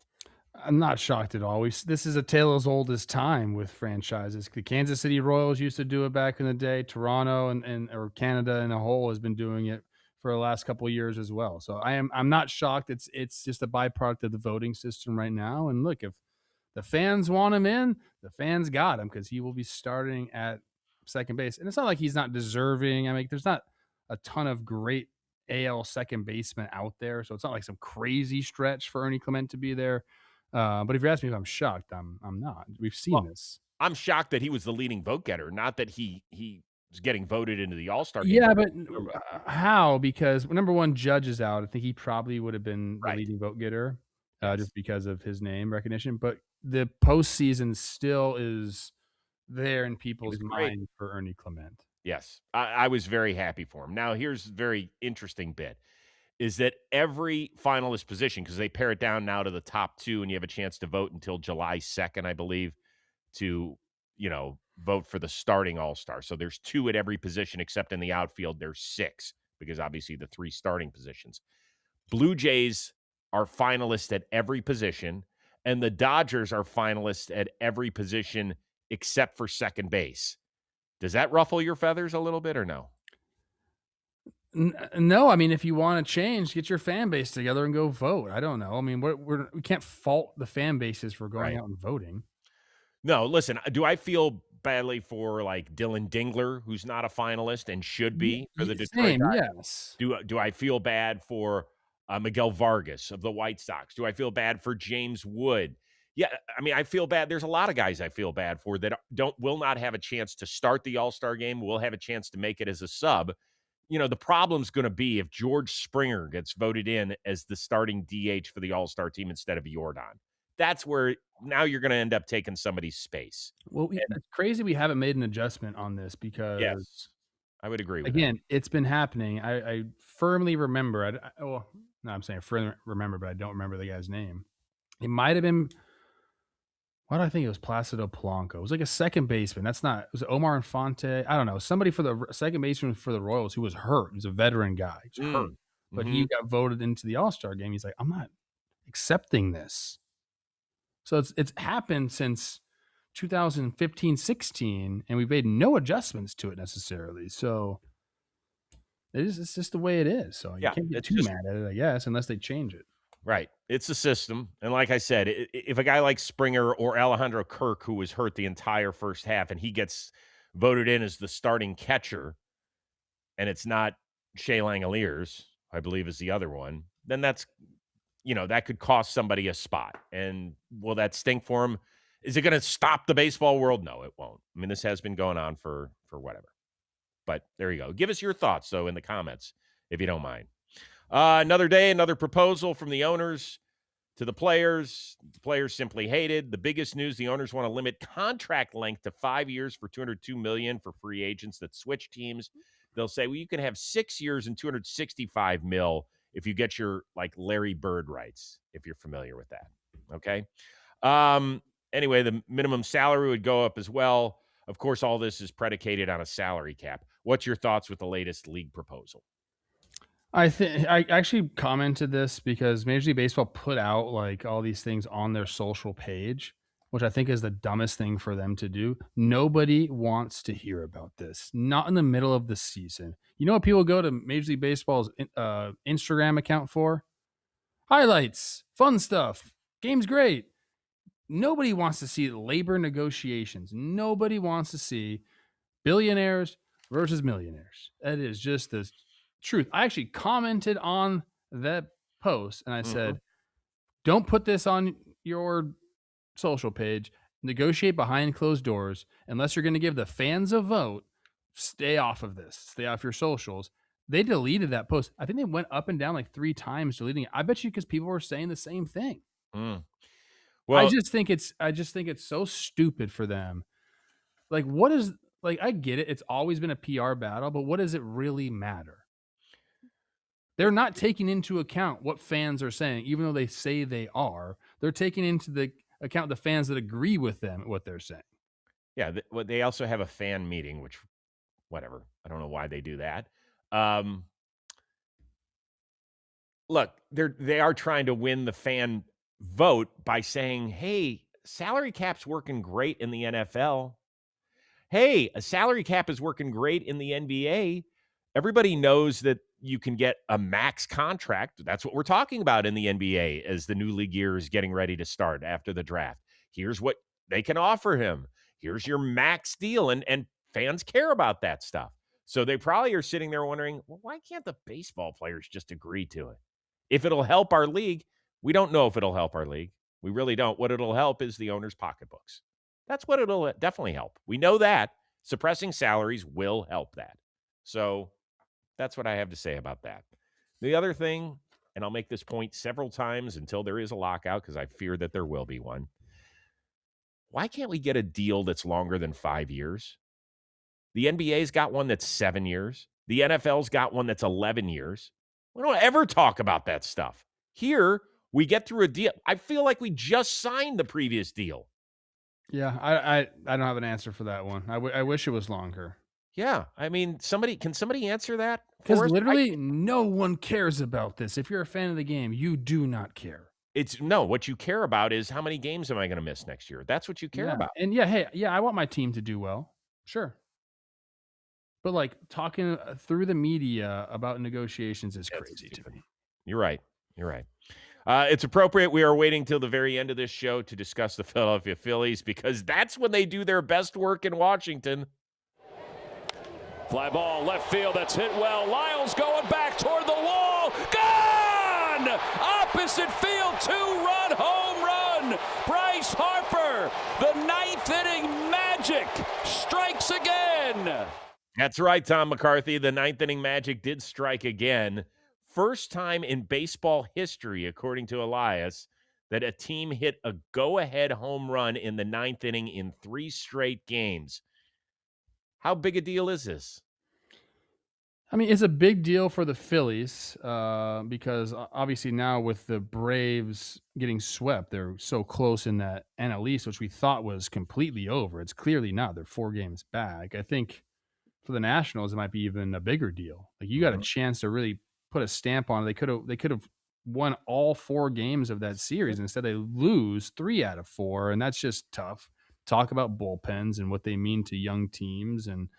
I'm not shocked at all. This is a tale as old as time with franchises. The Kansas City Royals used to do it back in the day. Toronto or Canada in a whole has been doing it for the last couple of years as well. So I'm not shocked. It's just a byproduct of the voting system right now. And look, if the fans want him in, the fans got him because he will be starting at second base. And it's not like he's not deserving. I mean, there's not a ton of great AL second basemen out there, so it's not like some crazy stretch for Ernie Clement to be there. But if you ask me if I'm shocked, I'm not. We've seen this. I'm shocked that he was the leading vote getter, not that he was getting voted into the All-Star game. Yeah, but how? Because number one, Judge is out. I think he probably would have been the leading vote getter just because of his name recognition. But the postseason still is there in people's mind for Ernie Clement. Yes, I was very happy for him. Now, here's a very interesting bit. Is that every finalist position, because they pare it down now to the top 2, and you have a chance to vote until July 2nd, I believe, to, vote for the starting All-Star. So there's 2 at every position, except in the outfield, there's 6 because obviously the 3 starting positions. Blue Jays are finalists at every position, and the Dodgers are finalists at every position except for second base. Does that ruffle your feathers a little bit or no? No, I mean, if you want to change, get your fan base together and go vote. I don't know. I mean, we can't fault the fan bases for going Right. out and voting. No, listen, do I feel badly for like Dylan Dingler, who's not a finalist and should be for the Detroit Same, Tigers? yes. Do I feel bad for Miguel Vargas of the White Sox? Do I feel bad for James Wood? Yeah, I mean, I feel bad. There's a lot of guys I feel bad for that will not have a chance to start the All-Star game, will have a chance to make it as a sub. You know, the problem's going to be if George Springer gets voted in as the starting DH for the All-Star team instead of Jordan. That's where now you're going to end up taking somebody's space. Well, it's crazy we haven't made an adjustment on this because, Yes, I would agree with again, it's been happening. I firmly remember. Well, no, I'm saying firmly remember, but I don't remember the guy's name. It might have been. Why do I think it was Placido Polanco? It was like a second baseman. That's not. It was Omar Infante. I don't know. Somebody for the second baseman for the Royals who was hurt. He was a veteran guy. He was hurt, but he got voted into the All-Star game. He's like, I'm not accepting this. So it's happened since 2015-16, and we've made no adjustments to it necessarily. So it's just the way it is. So you can't get too mad at it, I guess, unless they change it. Right. It's a system. And like I said, if a guy like Springer or Alejandro Kirk, who was hurt the entire first half, and he gets voted in as the starting catcher, and it's not Shea Langoliers, I believe is the other one, then that's, that could cost somebody a spot. And will that stink for him? Is it going to stop the baseball world? No, it won't. I mean, this has been going on for whatever. But there you go. Give us your thoughts, though, in the comments, if you don't mind. Another day, another proposal from the owners to the players. The players simply hated. The biggest news, the owners want to limit contract length to 5 years for $202 million for free agents that switch teams. They'll say, well, you can have 6 years and $265 million if you get your, like, Larry Bird rights, if you're familiar with that. Okay? Anyway, the minimum salary would go up as well. Of course, all this is predicated on a salary cap. What's your thoughts with the latest league proposal? I think I actually commented this because Major League Baseball put out like all these things on their social page, which I think is the dumbest thing for them to do. Nobody wants to hear about this. Not in the middle of the season. You know what people go to Major League Baseball's Instagram account for? Highlights, fun stuff, game's great. Nobody wants to see labor negotiations. Nobody wants to see billionaires versus millionaires. That is just the truth. I actually commented on that post and I said, don't put this on your social page. Negotiate behind closed doors. Unless you're going to give the fans a vote, stay off of this. Stay off your socials. They deleted that post. I think they went up and down like 3 times deleting it. I bet you because people were saying the same thing. Well, I just think it's so stupid for them. Like, what is, like, I get it. It's always been a PR battle, but what does it really matter? They're not taking into account what fans are saying, even though they say they are. They're taking into the account the fans that agree with them, what they're saying. Yeah, they also have a fan meeting, which, whatever. I don't know why they do that. Look, they are trying to win the fan vote by saying, hey, salary cap's working great in the NFL. Hey, a salary cap is working great in the NBA. Everybody knows that you can get a max contract. That's what we're talking about in the NBA as the new league year is getting ready to start after the draft. Here's what they can offer him. Here's your max deal. And fans care about that stuff. So they probably are sitting there wondering, well, why can't the baseball players just agree to it? If it'll help our league, we don't know if it'll help our league. We really don't. What it'll help is the owners' pocketbooks. That's what it'll definitely help. We know that. Suppressing salaries will help that. So that's what I have to say about that. The other thing, and I'll make this point several times until there is a lockout, because I fear that there will be one. Why can't we get a deal that's longer than 5 years? The NBA's got one that's 7 years. The NFL's got one that's 11 years. We don't ever talk about that stuff. Here, we get through a deal. I feel like we just signed the previous deal. Yeah, I don't have an answer for that one. I wish it was longer. Yeah, I mean, can somebody answer that Because for us? literally no one cares about this. If you're a fan of the game, you do not care. What you care about is how many games am I gonna miss next year? That's what you care Yeah, about. and yeah, hey, yeah, I want my team to do well. Sure. But, like, talking through the media about negotiations is That's crazy to stupid. me. You're right. You're right. It's appropriate we are waiting till the very end of this show to discuss the Philadelphia Phillies because that's when they do their best work in Washington. Fly ball left field. That's hit well. Lyles going back toward the wall. Gone! Opposite field. 2-run home run. Bryce Harper. The 9th inning magic strikes again. That's right, Tom McCarthy. The 9th inning magic did strike again. First time in baseball history, according to Elias, that a team hit a go-ahead home run in the 9th inning in 3 straight games. How big a deal is this? I mean, it's a big deal for the Phillies because obviously now with the Braves getting swept, they're so close in that NL East, which we thought was completely over. It's clearly not. They're 4 games back. I think for the Nationals, it might be even a bigger deal. Like you got a chance to really put a stamp on it. They could have won all 4 games of that series. Instead, they lose 3 out of 4, and that's just tough. Talk about bullpens and what they mean to young teams, and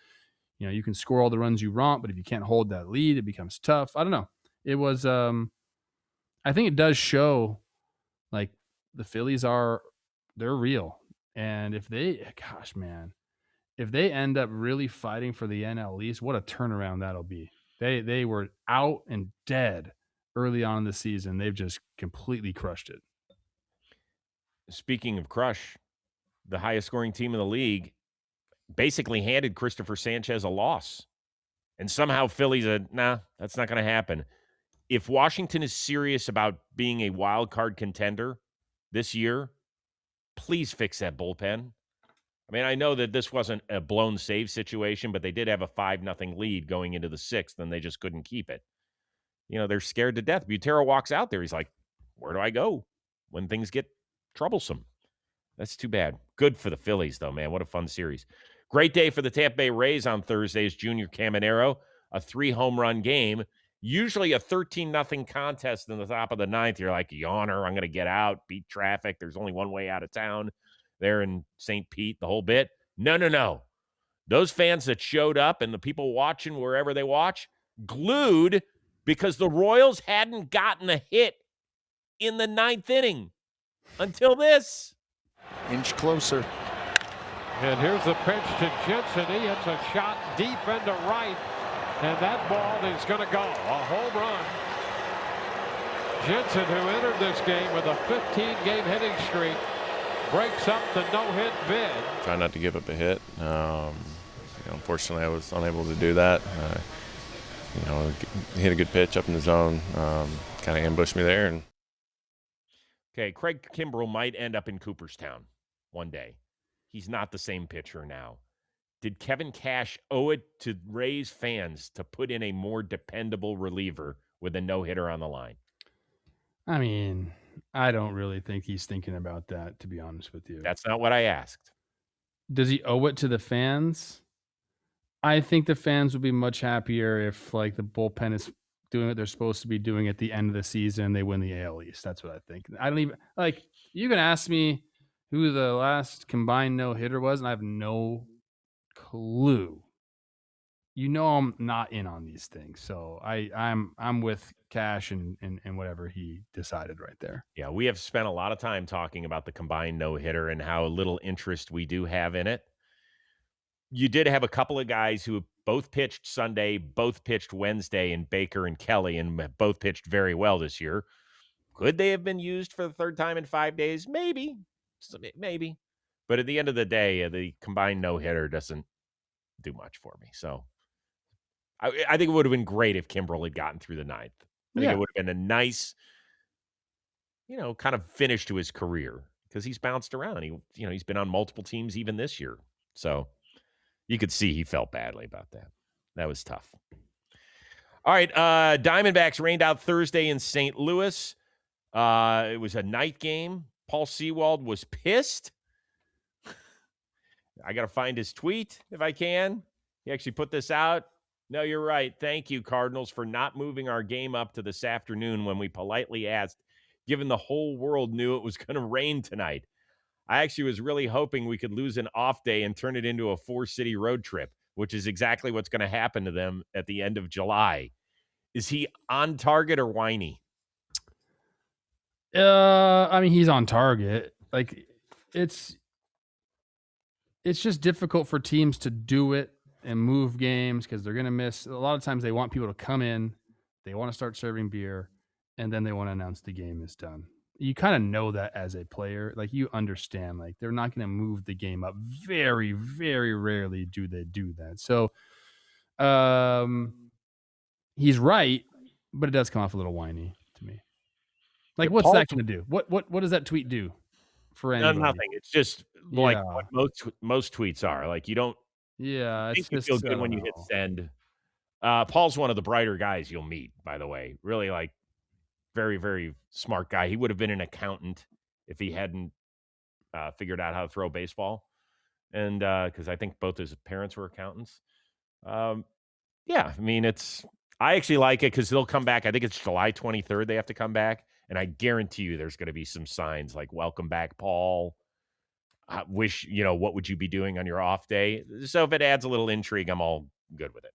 you can score all the runs you want, but if you can't hold that lead, it becomes tough. I don't know. It was. I think it does show, like the Phillies they're real, and if they end up really fighting for the NL East, what a turnaround that'll be. They were out and dead early on in the season. They've just completely crushed it. Speaking of crush, the highest scoring team in the league basically handed Christopher Sanchez a loss. And somehow Philly said, nah, that's not going to happen. If Washington is serious about being a wild card contender this year, please fix that bullpen. I mean, I know that this wasn't a blown save situation, but they did have a 5-0 lead going into the 6th, and they just couldn't keep it. They're scared to death. Butera walks out there. He's like, where do I go when things get troublesome? That's too bad. Good for the Phillies, though, man. What a fun series. Great day for the Tampa Bay Rays on Thursday's Junior Caminero, a 3-home-run game. Usually a 13-0 contest in the top of the 9th. You're like, yawner, I'm going to get out, beat traffic. There's only one way out of town there in St. Pete, the whole bit. No. Those fans that showed up and the people watching wherever they watch, glued because the Royals hadn't gotten a hit in the 9th inning until this. Inch closer. And here's the pitch to Jensen. He hits a shot deep into right. And that ball is going to go. A home run. Jensen, who entered this game with a 15-game hitting streak, breaks up the no-hit bid. Try not to give up a hit. Unfortunately, I was unable to do that. Hit a good pitch up in the zone. Kind of ambushed me there. And okay, Craig Kimbrell might end up in Cooperstown one day. He's not the same pitcher now. Did Kevin Cash owe it to Rays fans to put in a more dependable reliever with a no-hitter on the line? I mean, I don't really think he's thinking about that, to be honest with you. That's not what I asked. Does he owe it to the fans? I think the fans would be much happier if, like, the bullpen is doing what they're supposed to be doing at the end of the season. They win the AL East. That's what I think. I don't even like. You can ask me who the last combined no hitter was, and I have no clue. I'm not in on these things, so I'm with Cash and whatever he decided right there. Yeah, we have spent a lot of time talking about the combined no-hitter and how little interest we do have in it. You did have a couple of guys who both pitched Sunday, both pitched Wednesday, and Baker and Kelly, and both pitched very well this year. Could they have been used for the third time in 5 days? Maybe. But at the end of the day, the combined no-hitter doesn't do much for me. So I think it would have been great if Kimbrell had gotten through the 9th. I think it would have been a nice, kind of finish to his career because he's bounced around. He's been on multiple teams even this year. So you could see he felt badly about that. That was tough. All right, Diamondbacks rained out Thursday in St. Louis. It was a night game. Paul Sewald was pissed. I got to find his tweet if I can. He actually put this out. No, you're right. Thank you, Cardinals, for not moving our game up to this afternoon when we politely asked, given the whole world knew it was going to rain tonight. I actually was really hoping we could lose an off day and turn it into a 4-city road trip, which is exactly what's going to happen to them at the end of July. Is he on target or whiny? I mean, he's on target. Like, it's just difficult for teams to do it and move games because they're going to miss. A lot of times they want people to come in, they want to start serving beer, and then they want to announce the game is done. You kind of know that as a player. Like, you understand, like, they're not going to move the game up. Very, very rarely do they do that. So he's right, but it does come off a little whiny to me. Like, what's that going to do? What does that tweet do for anybody? Nothing. It's just like what most tweets are. Like, you don't it's you just feel good when you hit send. Paul's one of the brighter guys you'll meet, by the way. Really, like, very, very smart guy. He would have been an accountant if he hadn't figured out how to throw baseball. And because I think both his parents were accountants. Yeah, I mean, I actually like it because they'll come back. I think it's July 23rd they have to come back. And I guarantee you there's going to be some signs like, welcome back, Paul. I wish, what would you be doing on your off day? So if it adds a little intrigue, I'm all good with it.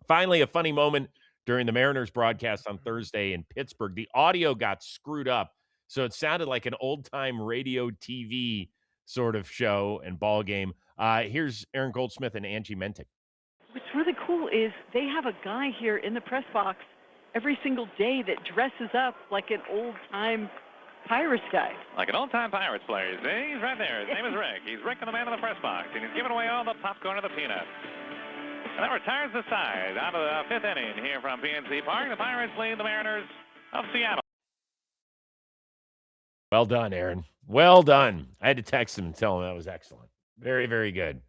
Finally, a funny moment during the Mariners broadcast on Thursday in Pittsburgh. The audio got screwed up, so it sounded like an old-time radio TV sort of show and ball game. Here's Aaron Goldsmith and Angie Mentick. What's really cool is they have a guy here in the press box every single day that dresses up like an old-time Pirates guy. Like an old-time Pirates player. See? He's right there. His name is Rick. He's Rick, the man in the press box, and he's giving away all the popcorn and the peanuts. And that retires the side out of the fifth inning here from PNC Park. The Pirates lead the Mariners of Seattle. Well done, Aaron. Well done. I had to text him and tell him that was excellent. Very, very good.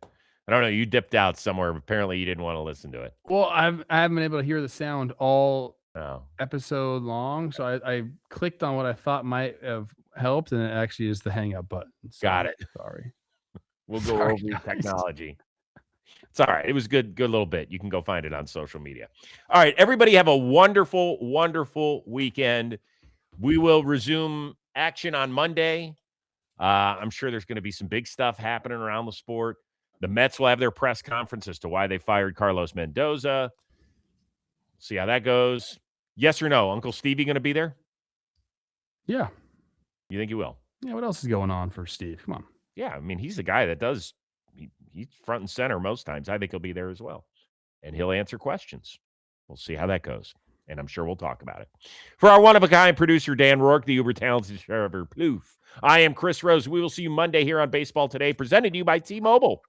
I don't know. You dipped out somewhere. Apparently, you didn't want to listen to it. Well, I haven't been able to hear the sound all episode long, so I clicked on what I thought might have helped, and it actually is the hang up button. So, got it. Sorry. We'll go over your technology. It's all right. It was good little bit. You can go find it on social media. All right, everybody have a wonderful, wonderful weekend. We will resume action on Monday. I'm sure there's going to be some big stuff happening around the sport. The Mets will have their press conference as to why they fired Carlos Mendoza. See how that goes. Yes or no? Uncle Stevie going to be there? Yeah. You think he will? Yeah, what else is going on for Steve? Come on. Yeah, I mean, he's the guy that does he's front and center most times. I think he'll be there as well. And he'll answer questions. We'll see how that goes. And I'm sure we'll talk about it. For our one-of-a-kind producer, Dan Rourke, the uber-talented Trevor Plouffe, I am Chris Rose. We will see you Monday here on Baseball Today, presented to you by T-Mobile.